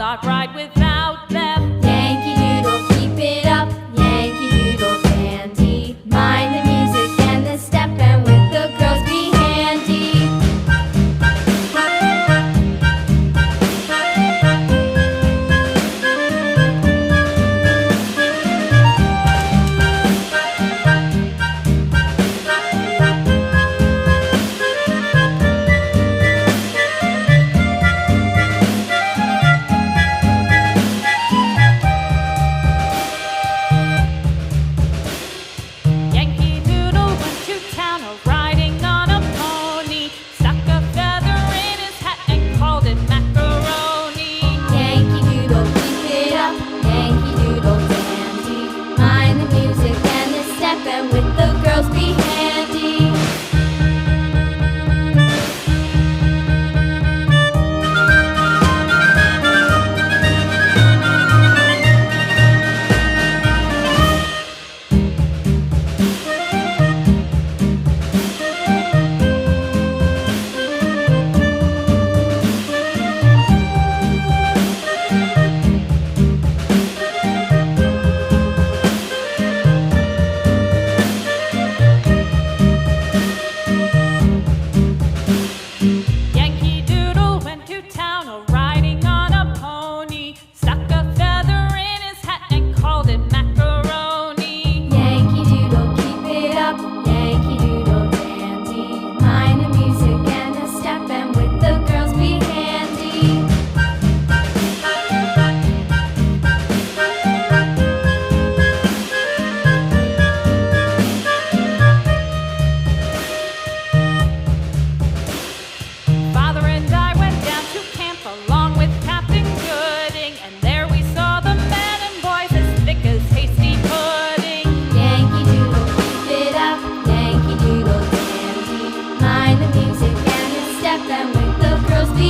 not right without them. Yankee Doodle, keep it up, Yankee Doodle dandy. Mind the music and the step, and with the girls be handy. Yankee Doodle went to town riding on a pony, stuck a feather in his hat and called it macaroni. Yankee Doodle, keep it up, Yankee Doodle dandy. Mind the music and the step, and with the girls be handy. Yankee Doodle went to town riding on a pony, stuck a feather in his hat and called it macaroni. Yankee Doodle, keep it up, Yankee Doodle dandy. Mind the music and the step, and with the girls be handy. Father and I went down to camp along with Captain Gooding, and there we saw the men and boys as thick as hasty pudding. Yankee Doodle, keep it up, Yankee Doodle dandy. Mind the music and the step, and with the girls be